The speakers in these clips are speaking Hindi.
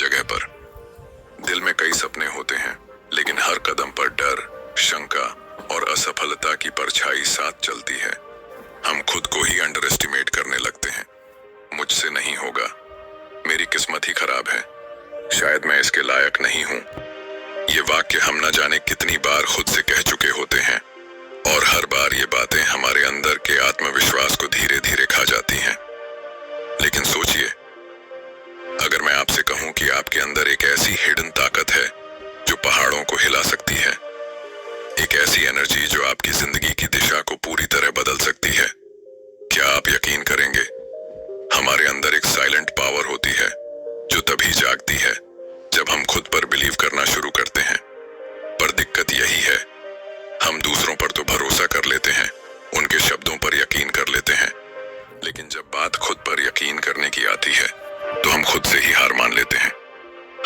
जगह पर। दिल में कई सपने होते हैं, लेकिन हर कदम पर डर, शंका और असफलता की परछाई साथ चलती है। हम खुद को ही अंडर एस्टिमेट करने लगते हैं। मुझसे नहीं होगा, मेरी किस्मत ही खराब है, शायद मैं इसके लायक नहीं हूँ। ये वाक्य हम न जाने कितनी बार खुद से कह चुके होते हैं, और हर बार ये बातें हमारे अंदर के आत्मविश्वास को धीरे धीरे खा जाती हैं। लेकिन सोचिए, अगर मैं आपसे कहूं कि आपके अंदर एक ऐसी हिडन ताकत है जो पहाड़ों को हिला सकती है, एक ऐसी एनर्जी जो आपकी जिंदगी की दिशा को पूरी तरह बदल सकती है, क्या आप यकीन करेंगे? हमारे अंदर एक साइलेंट पावर होती है जो तभी जागती है जब हम खुद पर बिलीव करना शुरू करते हैं। पर दिक्कत यही है, हम दूसरों पर तो भरोसा कर लेते हैं, उनके शब्दों पर यकीन कर लेते हैं, लेकिन जब बात खुद पर यकीन करने की आती है तो हम खुद से ही हार मान लेते हैं।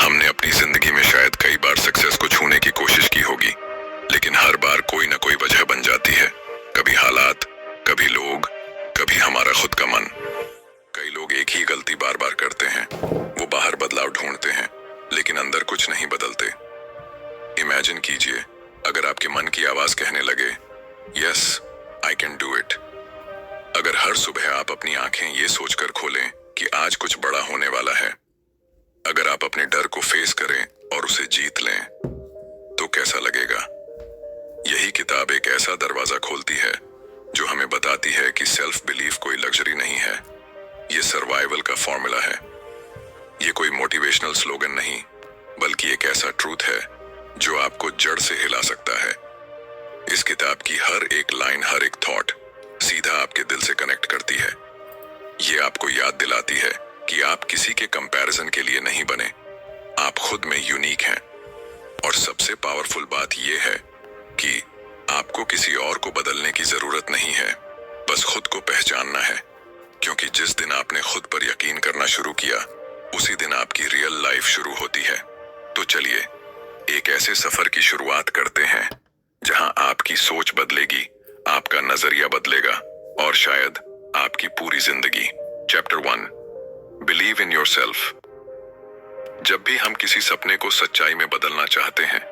हमने अपनी जिंदगी में शायद कई बार सक्सेस को छूने की कोशिश की होगी, लेकिन हर बार कोई ना कोई वजह बन जाती है। कभी हालात, कभी लोग, कभी हमारा खुद का मन। कई लोग एक ही गलती बार बार करते हैं, वो बाहर बदलाव ढूंढते हैं, लेकिन अंदर कुछ नहीं बदलते। इमेजिन कीजिए, अगर आपके मन की आवाज कहने लगे, yes I can do it. अगर हर सुबह आप अपनी आंखें ये सोचकर खोलें कि आज कुछ बड़ा होने वाला है, अगर आप अपने डर को फेस करें और उसे जीत लें, तो कैसा लगेगा? यही किताब एक ऐसा दरवाजा खोलती है जो हमें बताती है कि सेल्फ बिलीफ कोई लग्जरी नहीं है, ये सर्वाइवल का फॉर्मूला है। ये कोई मोटिवेशनल स्लोगन नहीं, बल्कि एक ऐसा ट्रूथ है जो आपको जड़ से हिला सकता है। इस किताब की हर एक लाइन, हर एक थॉट सीधा आपके दिल से कनेक्ट करती है। ये आपको याद दिलाती है कि आप किसी के कंपैरिजन के लिए नहीं बने, आप खुद में यूनिक हैं। और सबसे पावरफुल बात यह है कि आपको किसी और को बदलने की जरूरत नहीं है, बस खुद को पहचानना है। क्योंकि जिस दिन आपने खुद पर यकीन करना शुरू किया, उसी दिन आपकी रियल लाइफ शुरू होती है। तो चलिए एक ऐसे सफर की शुरुआत करते हैं जहां आपकी सोच बदलेगी, आपका नजरिया बदलेगा और शायद आपकी पूरी जिंदगी। Chapter 1, believe in yourself. जब भी हम किसी सपने को सच्चाई में बदलना चाहते हैं,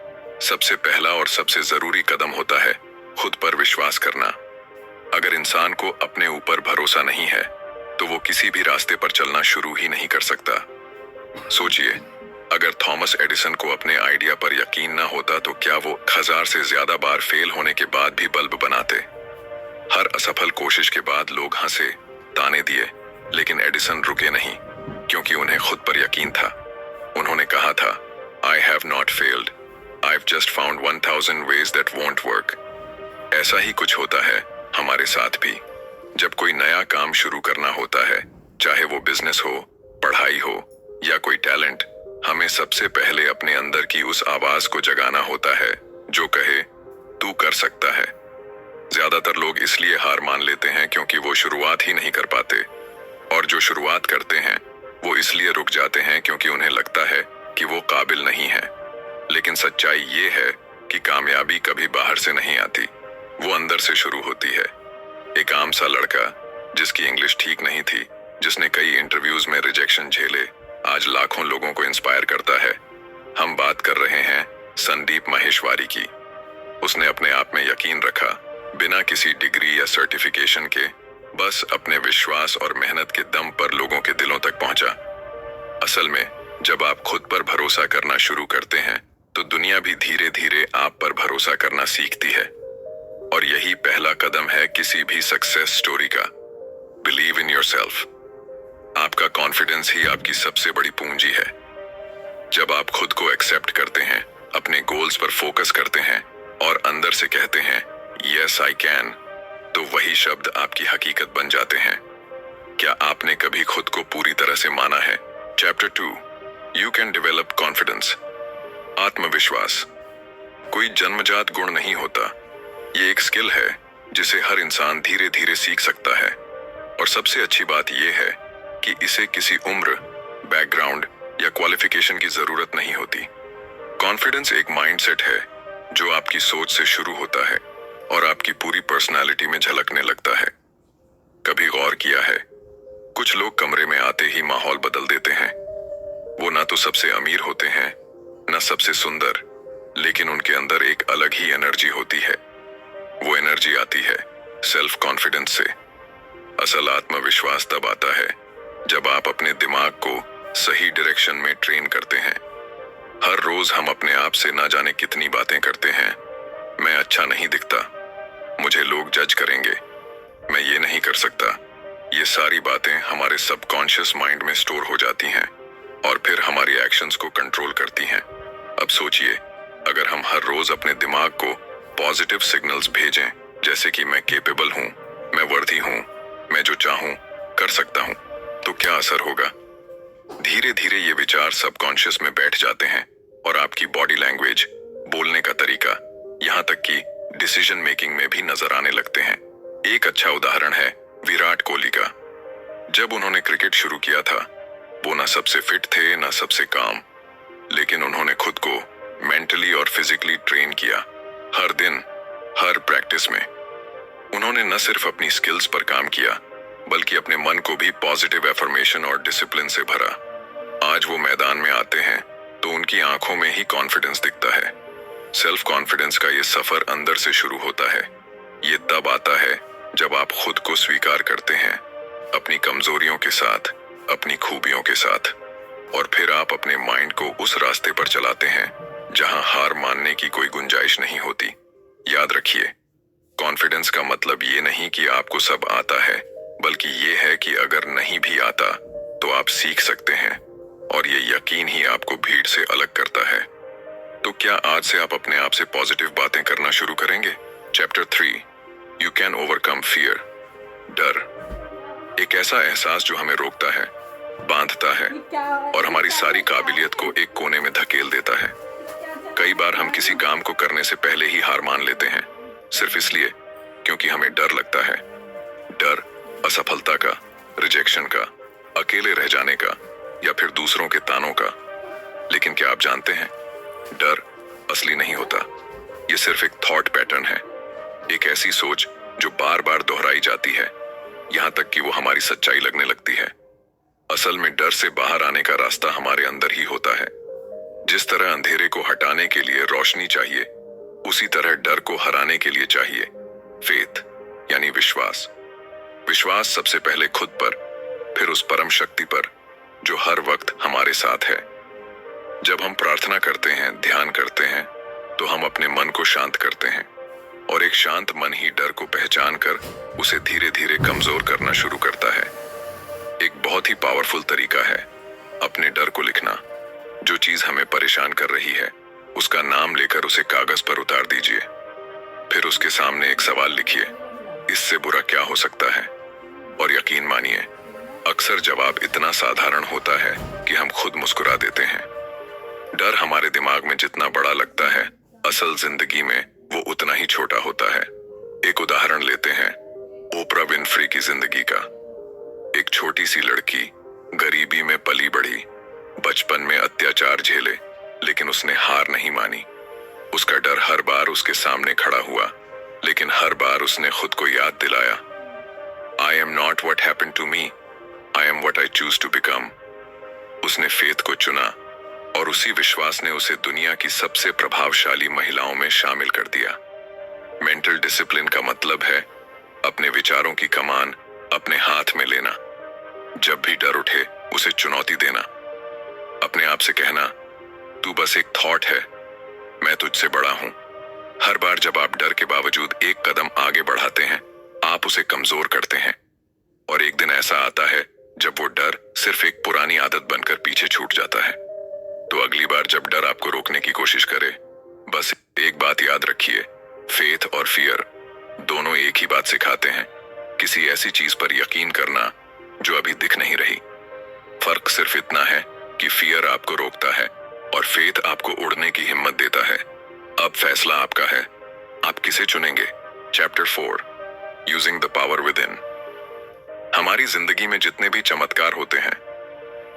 सबसे पहला और सबसे जरूरी कदम होता है खुद पर विश्वास करना। अगर इंसान को अपने ऊपर भरोसा नहीं है, तो वो किसी भी रास्ते पर चलना शुरू ही नहीं कर सकता। सोचिए, अगर थॉमस एडिसन को अपने आइडिया पर यकीन ना होता तो क्या वो 1000 से ज्यादा बार फेल होने के बाद भी बल्ब बनाते? हर असफल कोशिश के बाद लोग हंसे, ताने दिए, लेकिन एडिसन रुके नहीं, क्योंकि उन्हें खुद पर यकीन था। उन्होंने कहा था, I have not failed, I've just found 1000 ways that won't work। ऐसा ही कुछ होता है हमारे साथ भी। जब कोई नया काम शुरू करना होता है, चाहे वो बिजनेस हो, पढ़ाई हो या कोई टैलेंट, हमें सबसे पहले अपने अंदर की उस आवाज को जगाना होता है जो कहे, तू कर सकता है। ज्यादातर लोग इसलिए हार मान लेते हैं क्योंकि वो शुरुआत ही नहीं कर पाते, और जो शुरुआत करते हैं वो इसलिए रुक जाते हैं क्योंकि उन्हें लगता है कि वो काबिल नहीं है। लेकिन सच्चाई ये है कि कामयाबी कभी बाहर से नहीं आती, वो अंदर से शुरू होती है। एक आम सा लड़का जिसकी इंग्लिश ठीक नहीं थी, जिसने कई इंटरव्यूज में रिजेक्शन झेले, आज लाखों लोगों को इंस्पायर करता है। हम बात कर रहे हैं संदीप माहेश्वरी की। उसने अपने आप में यकीन रखा, बिना किसी डिग्री या सर्टिफिकेशन के, बस अपने विश्वास और मेहनत के दम पर लोगों के दिलों तक पहुंचा। असल में जब आप खुद पर भरोसा करना शुरू करते हैं तो दुनिया भी धीरे धीरे आप पर भरोसा करना सीखती है। और यही पहला कदम है किसी भी सक्सेस स्टोरी का, बिलीव इन योरसेल्फ। आपका कॉन्फिडेंस ही आपकी सबसे बड़ी पूंजी है। जब आप खुद को एक्सेप्ट करते हैं, अपने गोल्स पर फोकस करते हैं और अंदर से कहते हैं यस आई कैन, तो वही शब्द आपकी हकीकत बन जाते हैं। क्या आपने कभी खुद को पूरी तरह से माना है? Chapter 2, you can develop confidence. आत्मविश्वास कोई जन्मजात गुण नहीं होता, ये एक स्किल है जिसे हर इंसान धीरे धीरे सीख सकता है। और सबसे अच्छी बात यह है कि इसे किसी उम्र, बैकग्राउंड या क्वालिफिकेशन की जरूरत नहीं होती। कॉन्फिडेंस एक माइंडसेट है जो आपकी सोच से शुरू होता है और आपकी पूरी पर्सनालिटी में झलकने लगता है। कभी गौर किया है, कुछ लोग कमरे में आते ही माहौल बदल देते हैं। वो ना तो सबसे अमीर होते हैं, ना सबसे सुंदर, लेकिन उनके अंदर एक अलग ही एनर्जी होती है। वो एनर्जी आती है सेल्फ कॉन्फिडेंस से। असल आत्मविश्वास तब आता है जब आप अपने दिमाग को सही डायरेक्शन में ट्रेन करते हैं। हर रोज हम अपने आप से ना जाने कितनी बातें करते हैं। मैं अच्छा नहीं दिखता, मुझे लोग जज करेंगे, मैं ये नहीं कर सकता। ये सारी बातें हमारे सबकॉन्शियस माइंड में स्टोर हो जाती हैं और फिर हमारी एक्शंस को कंट्रोल करती हैं। अब सोचिए, अगर हम हर रोज अपने दिमाग को पॉजिटिव सिग्नल्स भेजें, जैसे कि मैं केपेबल हूँ, मैं वर्दी हूँ, मैं जो चाहूँ कर सकता हूँ, तो क्या असर होगा? धीरे धीरे ये विचार सबकॉन्शियस में बैठ जाते हैं और आपकी बॉडी लैंग्वेज, बोलने का तरीका, यहाँ तक कि डिसीजन मेकिंग में भी नजर आने लगते हैं। एक अच्छा उदाहरण है विराट कोहली का। जब उन्होंने क्रिकेट शुरू किया था, वो ना सबसे फिट थे ना सबसे काम, लेकिन उन्होंने खुद को मेंटली और फिजिकली ट्रेन किया। हर दिन, हर प्रैक्टिस में उन्होंने न सिर्फ अपनी स्किल्स पर काम किया, बल्कि अपने मन को भी पॉजिटिव एफर्मेशन और डिसिप्लिन से भरा। आज वो मैदान में आते हैं तो उनकी आंखों में ही कॉन्फिडेंस दिखता है। सेल्फ कॉन्फिडेंस का ये सफर अंदर से शुरू होता है। ये तब आता है जब आप खुद को स्वीकार करते हैं, अपनी कमजोरियों के साथ, अपनी खूबियों के साथ, और फिर आप अपने माइंड को उस रास्ते पर चलाते हैं जहां हार मानने की कोई गुंजाइश नहीं होती। याद रखिए, कॉन्फिडेंस का मतलब ये नहीं कि आपको सब आता है, बल्कि ये है कि अगर नहीं भी आता तो आप सीख सकते हैं, और ये यकीन ही आपको भीड़ से अलग करता है। तो क्या आज से आप अपने आप से पॉजिटिव बातें करना शुरू करेंगे? Chapter 3, you can overcome fear. डर एक ऐसा एहसास जो हमें रोकता है, बांधता है और हमारी सारी काबिलियत को एक कोने में धकेल देता है। कई बार हम किसी काम को करने से पहले ही हार मान लेते हैं, सिर्फ इसलिए क्योंकि हमें डर लगता है। डर असफलता का, रिजेक्शन का, अकेले रह जाने का, या फिर दूसरों के तानों का। लेकिन क्या आप जानते हैं, डर असली नहीं होता। ये सिर्फ एक थॉट पैटर्न है, एक ऐसी सोच जो बार बार दोहराई जाती है, यहाँ तक कि वो हमारी सच्चाई लगने लगती है। असल में डर से बाहर आने का रास्ता हमारे अंदर ही होता है। जिस तरह अंधेरे को हटाने के लिए रोशनी चाहिए, उसी तरह डर को हराने के लिए चाहिए फेथ, यानी विश्वास। विश्वास सबसे पहले खुद पर, फिर उस परम शक्ति पर जो हर वक्त हमारे साथ है। जब हम प्रार्थना करते हैं, ध्यान करते हैं, तो हम अपने मन को शांत करते हैं, और एक शांत मन ही डर को पहचान कर उसे धीरे धीरे कमजोर करना शुरू करता है। एक बहुत ही पावरफुल तरीका है अपने डर को लिखना। जो चीज हमें परेशान कर रही है, उसका नाम लेकर उसे कागज पर उतार दीजिए। फिर उसके सामने एक सवाल लिखिए, इससे बुरा क्या हो सकता है? और यकीन मानिए, अक्सर जवाब इतना साधारण होता है कि हम खुद मुस्कुरा देते हैं। डर हमारे दिमाग में जितना बड़ा लगता है, असल जिंदगी में वो उतना ही छोटा होता है। एक उदाहरण लेते हैं ओपरा विनफ्री की जिंदगी का। एक छोटी सी लड़की, गरीबी में पली बढ़ी, बचपन में अत्याचार झेले, लेकिन उसने हार नहीं मानी। उसका डर हर बार उसके सामने खड़ा हुआ, लेकिन हर बार उसने खुद को याद दिलाया, I am not what happen to me, I am what I choose to become. उसने फेथ को चुना, और उसी विश्वास ने उसे दुनिया की सबसे प्रभावशाली महिलाओं में शामिल कर दिया। मेंटल डिसिप्लिन का मतलब है अपने विचारों की कमान अपने हाथ में लेना। जब भी डर उठे, उसे चुनौती देना। अपने आप से कहना, तू बस एक थॉट है, मैं तुझसे बड़ा हूं। हर बार जब आप डर के बावजूद एक कदम आगे बढ़ाते हैं, आप उसे कमजोर करते हैं। और एक दिन ऐसा आता है जब वो डर सिर्फ एक पुरानी आदत बनकर पीछे छूट जाता है। तो अगली बार जब डर आपको रोकने की कोशिश करे, बस एक बात याद रखिए, फेथ और फियर दोनों एक ही बात सिखाते हैं, किसी ऐसी चीज पर यकीन करना जो अभी दिख नहीं रही। फर्क सिर्फ इतना है कि फियर आपको रोकता है और फेथ आपको उड़ने की हिम्मत देता है। अब फैसला आपका है, आप किसे चुनेंगे? Chapter 4, using the power with in. हमारी जिंदगी में जितने भी चमत्कार होते हैं,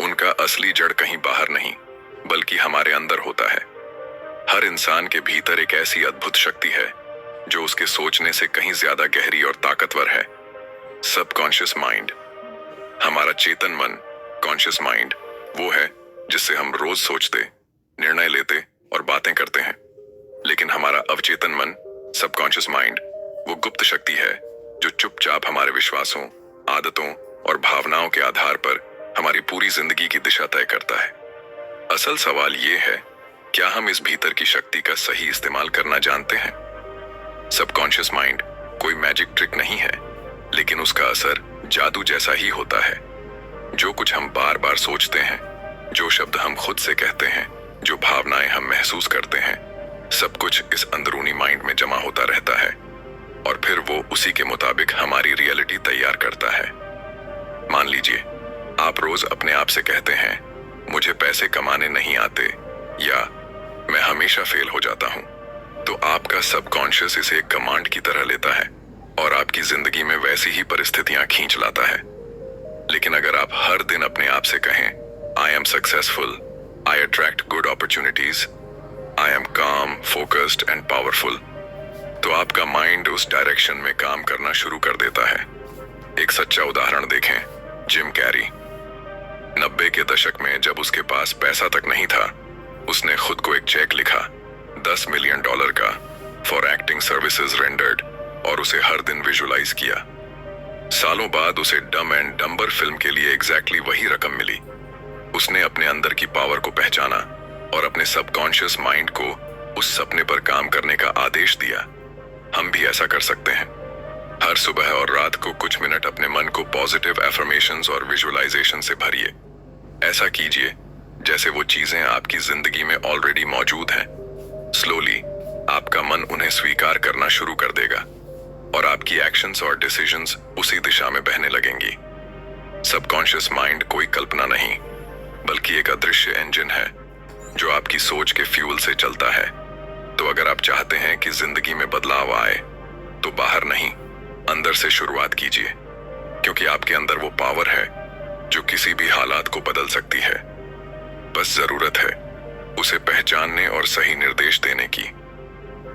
उनका असली जड़ कहीं बाहर नहीं, बल्कि हमारे अंदर होता है। हर इंसान के भीतर एक ऐसी अद्भुत शक्ति है जो उसके सोचने से कहीं ज्यादा गहरी और ताकतवर है। सबकॉन्शियस माइंड, हमारा चेतन मन, कॉन्शियस माइंड, वो है जिससे हम रोज सोचते, निर्णय लेते और बातें करते हैं। लेकिन हमारा अवचेतन मन, सबकॉन्शियस माइंड, वो गुप्त शक्ति है जो चुपचाप हमारे विश्वासों, आदतों और भावनाओं के आधार पर हमारी पूरी जिंदगी की दिशा तय करता है। असल सवाल ये है, क्या हम इस भीतर की शक्ति का सही इस्तेमाल करना जानते हैं? सबकॉन्शियस माइंड कोई मैजिक ट्रिक नहीं है, लेकिन उसका असर जादू जैसा ही होता है। जो कुछ हम बार बार सोचते हैं, जो शब्द हम खुद से कहते हैं, जो भावनाएं हम महसूस करते हैं, सब कुछ इस अंदरूनी माइंड में जमा होता रहता है और फिर वो उसी के मुताबिक हमारी रियलिटी तैयार करता है। मान लीजिए, आप रोज अपने आप से कहते हैं, मुझे पैसे कमाने नहीं आते या मैं हमेशा फेल हो जाता हूं, तो आपका सबकॉन्शियस इसे एक कमांड की तरह लेता है और आपकी जिंदगी में वैसी ही परिस्थितियां खींच लाता है। लेकिन अगर आप हर दिन अपने आप से कहें, I am successful, I attract good opportunities, I am काम, फोकस्ड एंड पावरफुल, तो आपका माइंड उस डायरेक्शन में काम करना शुरू कर देता है। एक सच्चा उदाहरण देखें, जिम कैरी। 90 के दशक में जब उसके पास पैसा तक नहीं था, उसने खुद को एक चेक लिखा, $10 मिलियन का, फॉर एक्टिंग सर्विसेज रेंडर्ड, और उसे हर दिन विजुलाइज किया। सालों बाद उसे डम एंड डम्बर फिल्म के लिए एग्जैक्टली वही रकम मिली। उसने अपने अंदर की पावर को पहचाना और अपने सबकॉन्शियस माइंड को उस सपने पर काम करने का आदेश दिया। हम भी ऐसा कर सकते हैं। हर सुबह और रात को कुछ मिनट अपने मन को पॉजिटिव एफर्मेशंस और विजुअलाइजेशन से भरिए। ऐसा कीजिए जैसे वो चीजें आपकी जिंदगी में ऑलरेडी मौजूद हैं। स्लोली आपका मन उन्हें स्वीकार करना शुरू कर देगा और आपकी एक्शंस और डिसीजंस उसी दिशा में बहने लगेंगी। सबकॉन्शियस माइंड कोई कल्पना नहीं, बल्कि एक अदृश्य इंजन है जो आपकी सोच के फ्यूल से चलता है। तो अगर आप चाहते हैं कि जिंदगी में बदलाव आए, तो बाहर नहीं, अंदर से शुरुआत कीजिए, क्योंकि आपके अंदर वो पावर है जो किसी भी हालात को बदल सकती है। बस जरूरत है उसे पहचानने और सही निर्देश देने की।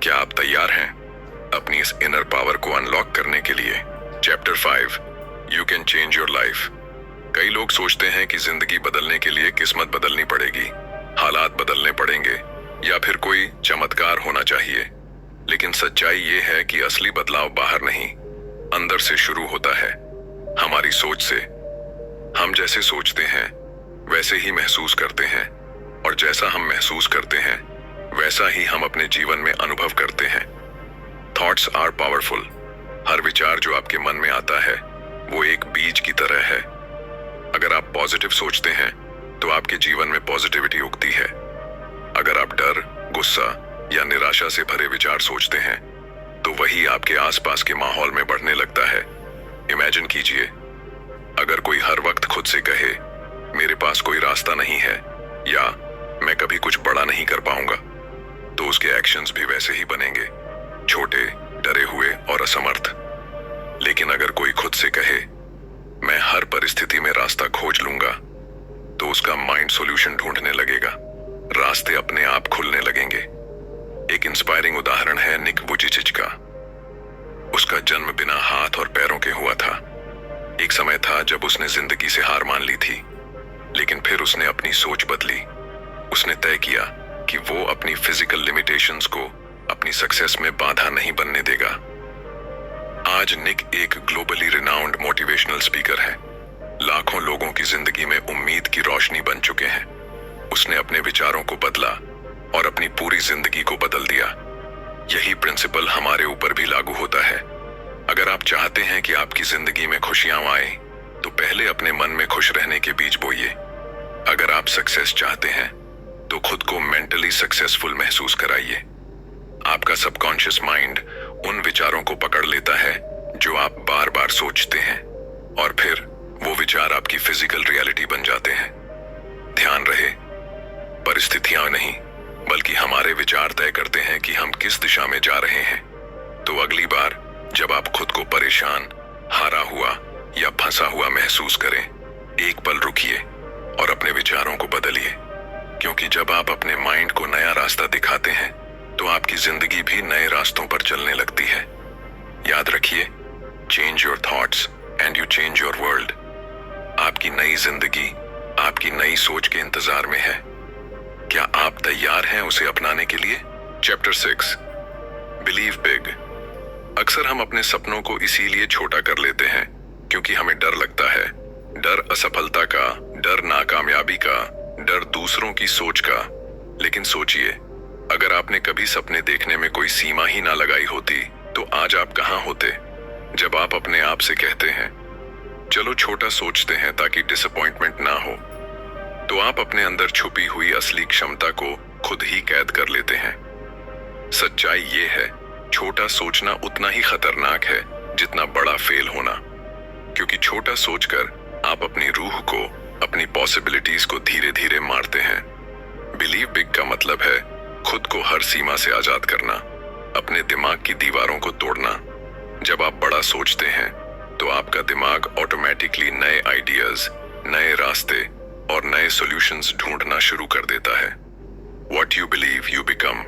क्या आप तैयार हैं अपनी इस इनर पावर को अनलॉक करने के लिए? Chapter 5, you can change your life. कई लोग सोचते हैं कि जिंदगी बदलने के लिए किस्मत बदलनी पड़ेगी, हालात बदलने पड़ेंगे या फिर कोई चमत्कार होना चाहिए। लेकिन सच्चाई ये है कि असली बदलाव बाहर नहीं, अंदर से शुरू होता है, हमारी सोच से। हम जैसे सोचते हैं वैसे ही महसूस करते हैं, और जैसा हम महसूस करते हैं वैसा ही हम अपने जीवन में अनुभव करते हैं। Thoughts are powerful. हर विचार जो आपके मन में आता है वो एक बीज की तरह है। अगर आप पॉजिटिव सोचते हैं तो आपके जीवन में पॉजिटिविटी उगती है। अगर आप डर, गुस्सा या निराशा से भरे विचार सोचते हैं तो वही आपके आसपास के माहौल में बढ़ने लगता है। इमेजिन कीजिए, अगर कोई हर वक्त खुद से कहे, मेरे पास कोई रास्ता नहीं है या मैं कभी कुछ बड़ा नहीं कर पाऊंगा, तो उसके एक्शंस भी वैसे ही बनेंगे, छोटे, डरे हुए और असमर्थ। लेकिन अगर कोई खुद से कहे, मैं हर परिस्थिति में रास्ता खोज लूंगा, तो उसका माइंड सॉल्यूशन ढूंढने लगेगा, रास्ते अपने आप खुलने लगेंगे। एक इंस्पायरिंग उदाहरण है निक वुजिचिच का। उसका जन्म बिना हाथ और पैरों के हुआ था। एक समय था जब उसने जिंदगी से हार मान ली थी, लेकिन फिर उसने अपनी सोच बदली। उसने तय किया कि वो अपनी फिजिकल लिमिटेशंस को अपनी सक्सेस में बाधा नहीं बनने देगा। आज निक एक ग्लोबली रिनाउंड मोटिवेशनल स्पीकर है। लाखों लोगों की जिंदगी में उम्मीद की रोशनी बन चुके हैं। उसने अपने विचारों को बदला और अपनी पूरी जिंदगी को बदल दिया। यही प्रिंसिपल हमारे ऊपर भी लागू होता है। अगर आप चाहते हैं कि आपकी जिंदगी में खुशियां आए, तो पहले अपने मन में खुश रहने के बीज बोइए। अगर आप सक्सेस चाहते हैं, तो खुद को मेंटली सक्सेसफुल महसूस कराइए। आपका सबकॉन्शियस माइंड उन विचारों को पकड़ लेता है जो आप बार बार सोचते हैं, और फिर वो विचार आपकी फिजिकल रियलिटी बन जाते हैं। ध्यान रहे, परिस्थितियां नहीं, बल्कि हमारे विचार तय करते हैं कि हम किस दिशा में जा रहे हैं। तो अगली बार जब आप खुद को परेशान, हारा हुआ या फंसा हुआ महसूस करें, एक पल रुकिए और अपने विचारों को बदलिए, क्योंकि जब आप अपने माइंड को नया रास्ता दिखाते हैं, तो आपकी जिंदगी भी नए रास्तों पर चलने लगती है। याद रखिए, change your thoughts and you change your world. आपकी नई जिंदगी आपकी नई सोच के इंतजार में है। क्या आप तैयार हैं उसे अपनाने के लिए? Chapter 6, believe big. अक्सर हम अपने सपनों को इसीलिए छोटा कर लेते हैं क्योंकि हमें डर लगता है। डर असफलता का, डर नाकामयाबी का, डर दूसरों की सोच का। लेकिन सोचिए, अगर आपने कभी सपने देखने में कोई सीमा ही ना लगाई होती तो आज आप कहाँ होते? जब आप अपने आप से कहते हैं चलो छोटा सोचते हैं ताकि डिसअपॉइंटमेंट ना हो, तो आप अपने अंदर छुपी हुई असली क्षमता को खुद ही कैद कर लेते हैं। सच्चाई ये है, छोटा सोचना उतना ही खतरनाक है जितना बड़ा फेल होना, क्योंकि छोटा सोचकर आप अपनी रूह को, अपनी पॉसिबिलिटीज को धीरे धीरे मारते हैं। बिलीव बिग का मतलब है खुद को हर सीमा से आजाद करना, अपने दिमाग की दीवारों को तोड़ना। जब आप बड़ा सोचते हैं तो आपका दिमाग ऑटोमेटिकली नए आइडियाज, नए रास्ते और नए सॉल्यूशंस ढूंढना शुरू कर देता है। What you believe you become।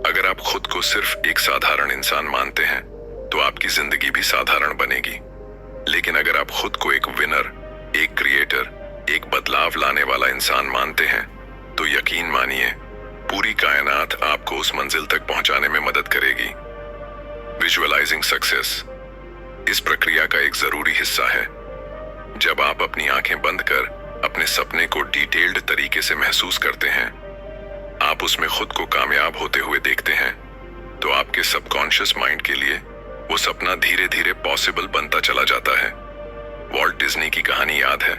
अगर आप खुद को सिर्फ एक साधारण इंसान मानते हैं तो आपकी जिंदगी भी साधारण बनेगी। लेकिन अगर आप खुद को एक विनर, एक क्रिएटर, एक बदलाव लाने वाला इंसान मानते हैं तो यकीन मानिए पूरी कायनात आपको उस मंजिल तक पहुंचाने में मदद करेगी। विजुअलाइजिंग सक्सेस इस प्रक्रिया का एक जरूरी हिस्सा है। जब आप अपनी आंखें बंद कर अपने सपने को डिटेल्ड तरीके से महसूस करते हैं, आप उसमें खुद को कामयाब होते हुए देखते हैं, तो आपके सबकॉन्शियस माइंड के लिए वो सपना धीरे धीरे पॉसिबल बनता चला जाता है। वॉल्ट डिज्नी की कहानी याद है?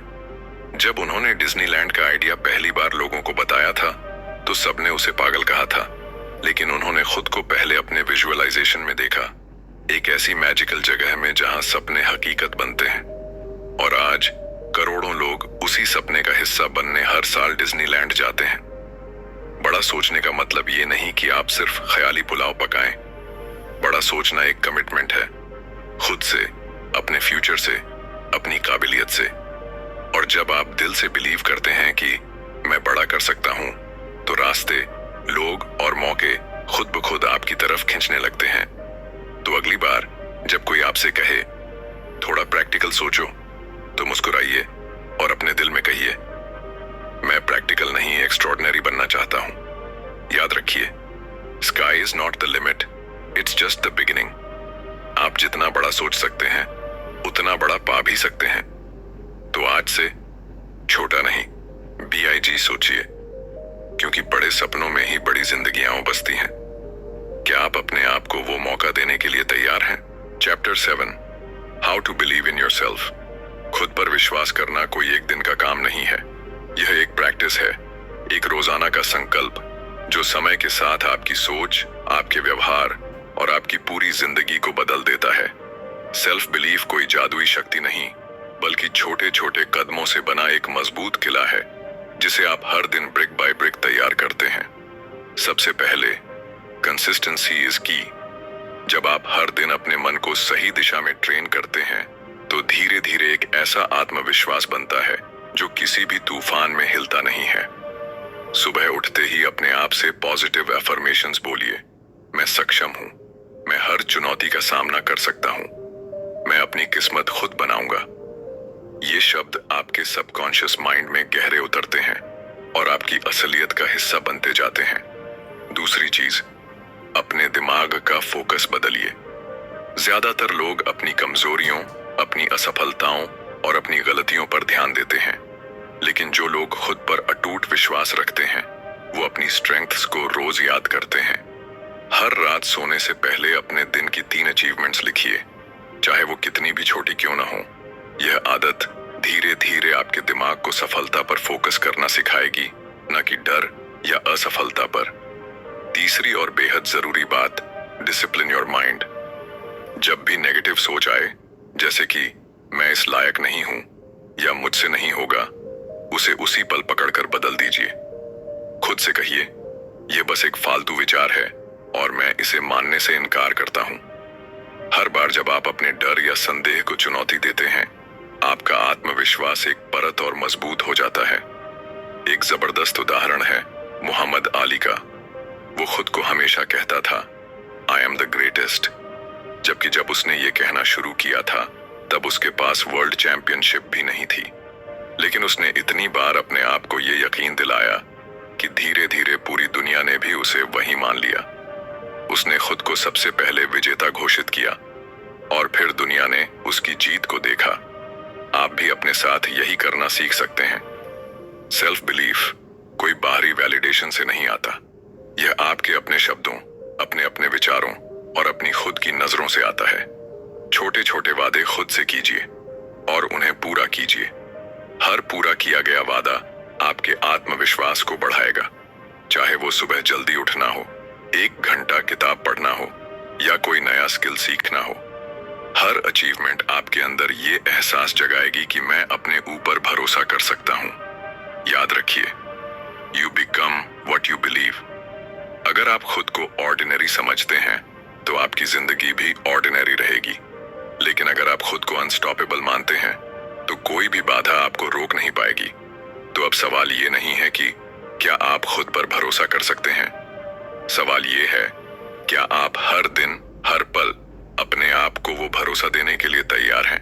जब उन्होंने डिज्नीलैंड का आइडिया पहली बार लोगों को बताया था तो सबने उसे पागल कहा था, लेकिन उन्होंने खुद को पहले अपने विजुअलाइजेशन में देखा, एक ऐसी मैजिकल जगह में जहां सपने हकीकत बनते हैं। और आज करोड़ों लोग उसी सपने का हिस्सा बनने हर साल डिज्नीलैंड जाते हैं। बड़ा सोचने का मतलब ये नहीं कि आप सिर्फ ख्याली पुलाव पकाएं। बड़ा सोचना एक कमिटमेंट है, खुद से, अपने फ्यूचर से, अपनी काबिलियत से। और जब आप दिल से बिलीव करते हैं कि मैं बड़ा कर सकता हूं, तो रास्ते, लोग और मौके खुद ब खुद आपकी तरफ खींचने लगते हैं। तो अगली बार जब कोई आपसे कहे थोड़ा प्रैक्टिकल सोचो, तो मुस्कुराइए और अपने दिल में कहिए मैं प्रैक्टिकल नहीं, एक्स्ट्रॉर्डिनरी बनना चाहता हूं। याद रखिए, sky is not the limit, it's just the beginning. आप जितना बड़ा सोच सकते हैं उतना बड़ा पा भी सकते हैं। तो आज से छोटा नहीं, BIG सोचिए, क्योंकि बड़े सपनों में ही बड़ी जिंदगियां बसती हैं। क्या आप अपने आप को वो मौका देने के लिए तैयार हैं? Chapter 7, how to believe in yourself. खुद पर विश्वास करना कोई एक दिन का काम नहीं है, यह एक प्रैक्टिस है, एक रोजाना का संकल्प जो समय के साथ आपकी सोच, आपके व्यवहार और आपकी पूरी जिंदगी को बदल देता है। सेल्फ बिलीफ कोई जादुई शक्ति नहीं, बल्कि छोटे छोटे कदमों से बना एक मजबूत किला है जिसे आप हर दिन ब्रिक बाय ब्रिक तैयार करते हैं। सबसे पहले कंसिस्टेंसी इज की। जब आप हर दिन अपने मन को सही दिशा में ट्रेन करते हैं तो धीरे धीरे एक ऐसा आत्मविश्वास बनता है जो किसी भी तूफान में हिलता नहीं है। सुबह उठते ही अपने आप से पॉजिटिव अफर्मेशंस बोलिए, मैं सक्षम हूं, मैं हर चुनौती का सामना कर सकता हूं, मैं अपनी किस्मत खुद बनाऊंगा। ये शब्द आपके सबकॉन्शियस माइंड में गहरे उतरते हैं और आपकी असलियत का हिस्सा बनते जाते हैं। दूसरी चीज, अपने दिमाग का फोकस बदलिए। ज्यादातर लोग अपनी कमजोरियों, अपनी असफलताओं और अपनी गलतियों पर ध्यान देते हैं, लेकिन जो लोग खुद पर अटूट विश्वास रखते हैं वो अपनी स्ट्रेंथ्स को रोज याद करते हैं। हर रात सोने से पहले अपने दिन की 3 अचीवमेंट्स लिखिए, चाहे वो कितनी भी छोटी क्यों ना हो। यह आदत धीरे धीरे आपके दिमाग को सफलता पर फोकस करना सिखाएगी, न कि डर या असफलता पर। तीसरी और बेहद जरूरी बात, डिसिप्लिन योर माइंड। जब भी नेगेटिव सोच आए, जैसे कि मैं इस लायक नहीं हूं या मुझसे नहीं होगा, उसे उसी पल पकड़कर बदल दीजिए। खुद से कहिए, यह बस एक फालतू विचार है और मैं इसे मानने से इनकार करता हूं। हर बार जब आप अपने डर या संदेह को चुनौती देते हैं, आपका आत्मविश्वास एक परत और मजबूत हो जाता है। एक जबरदस्त उदाहरण है मोहम्मद अली का। वो खुद को हमेशा कहता था, आई एम द ग्रेटेस्ट, जबकि जब उसने ये कहना शुरू किया था तब उसके पास वर्ल्ड चैंपियनशिप भी नहीं थी। लेकिन उसने इतनी बार अपने आप को ये यकीन दिलाया कि धीरे धीरे पूरी दुनिया ने भी उसे वही मान लिया। उसने खुद को सबसे पहले विजेता घोषित किया और फिर दुनिया ने उसकी जीत को देखा। आप भी अपने साथ यही करना सीख सकते हैं। सेल्फ बिलीफ कोई बाहरी वैलिडेशन से नहीं आता। यह आपके अपने शब्दों, अपने अपने विचारों और अपनी खुद की नजरों से आता है। छोटे छोटे वादे खुद से कीजिए और उन्हें पूरा कीजिए। हर पूरा किया गया वादा आपके आत्मविश्वास को बढ़ाएगा। चाहे वो सुबह जल्दी उठना हो, 1 घंटा किताब पढ़ना हो या कोई नया स्किल सीखना हो, हर अचीवमेंट आपके अंदर ये एहसास जगाएगी कि मैं अपने ऊपर भरोसा कर सकता हूं। याद रखिए, you become what you believe. अगर आप खुद को ऑर्डिनरी समझते हैं तो आपकी जिंदगी भी ऑर्डिनरी रहेगी। लेकिन अगर आप खुद को अनस्टॉपेबल मानते हैं तो कोई भी बाधा आपको रोक नहीं पाएगी। तो अब सवाल ये नहीं है कि क्या आप खुद पर भरोसा कर सकते हैं। सवाल ये है, क्या आप हर दिन हर पल अपने आप को वो भरोसा देने के लिए तैयार हैं?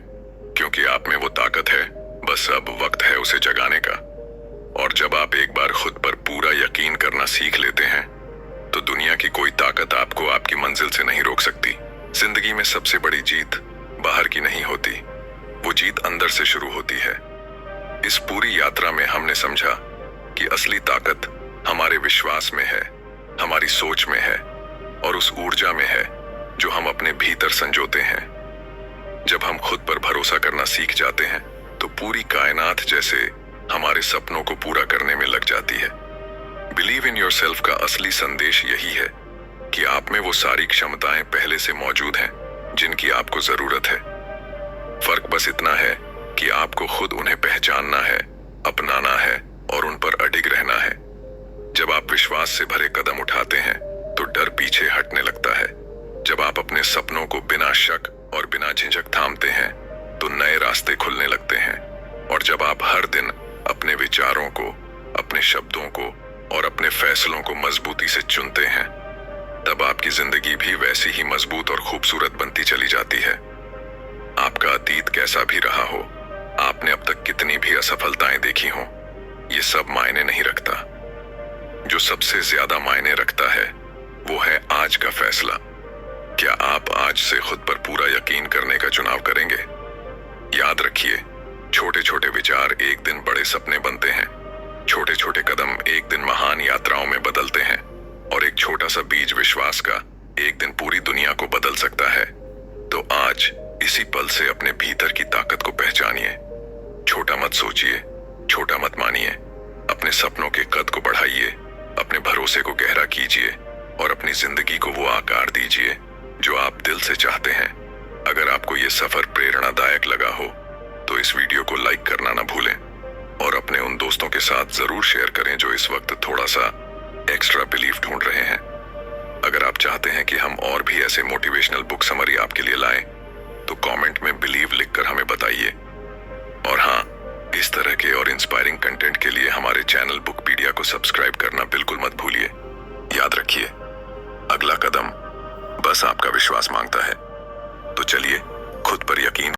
क्योंकि आप में वो ताकत है, बस अब वक्त है उसे जगाने का। और जब आप एक बार खुद पर पूरा यकीन करना सीख लेते हैं तो दुनिया की कोई ताकत आपको आपकी मंजिल से नहीं रोक सकती। जिंदगी में सबसे बड़ी जीत बाहर की नहीं होती, वो जीत अंदर से शुरू होती है। इस पूरी यात्रा में हमने समझा कि असली ताकत हमारे विश्वास में है, हमारी सोच में है और उस ऊर्जा में है जो हम अपने भीतर संजोते हैं। जब हम खुद पर भरोसा करना सीख जाते हैं तो पूरी कायनात जैसे हमारे सपनों को पूरा करने में लग जाती है। बिलीव इन योरसेल्फ का असली संदेश यही है कि आप में वो सारी क्षमताएं पहले से मौजूद हैं जिनकी आपको जरूरत है। फर्क बस इतना है कि आपको खुद उन्हें पहचानना है, अपनाना है और उन पर अडिग रहना है। जब आप विश्वास से भरे कदम उठाते हैं तो डर पीछे हटने लगता है। जब आप अपने सपनों को बिना शक और बिना झिझक थामते हैं तो नए रास्ते खुलने लगते हैं। और जब आप हर दिन अपने विचारों को, अपने शब्दों को और अपने फैसलों को मजबूती से चुनते हैं, तब आपकी जिंदगी भी वैसी ही मजबूत और खूबसूरत बनती चली जाती है। आपका अतीत कैसा भी रहा हो, आपने अब तक कितनी भी असफलताएं देखी हो, ये सब मायने नहीं रखता। जो सबसे ज्यादा मायने रखता है वो है आज का फैसला। क्या आप आज से खुद पर पूरा यकीन करने का चुनाव करेंगे? याद रखिए, छोटे छोटे विचार एक दिन बड़े सपने बनते हैं। छोटे छोटे कदम एक दिन महान यात्राओं में बदलते हैं और एक छोटा सा बीज विश्वास का एक दिन पूरी दुनिया को बदल सकता है। तो आज इसी पल से अपने भीतर की ताकत को पहचानिए। छोटा मत सोचिए, छोटा मत मानिए। अपने सपनों के कद को बढ़ाइए, अपने भरोसे को गहरा कीजिए और अपनी जिंदगी को वो आकार दीजिए जो आप दिल से चाहते हैं। अगर आपको ये सफर प्रेरणादायक लगा हो तो इस वीडियो को लाइक करना ना भूलें और अपने उन दोस्तों के साथ जरूर शेयर करें जो इस वक्त थोड़ा सा एक्स्ट्रा बिलीफ ढूंढ रहे हैं। अगर आप चाहते हैं कि हम और भी ऐसे मोटिवेशनल बुक समरी आपके लिए लाएं तो कमेंट में बिलीव लिखकर हमें बताइए। और हाँ, इस तरह के और इंस्पायरिंग कंटेंट के लिए हमारे चैनल बुकपीडिया को सब्सक्राइब करना बिल्कुल मत भूलिए। याद रखिए, अगला कदम बस आपका विश्वास मांगता है। तो चलिए खुद पर यकीन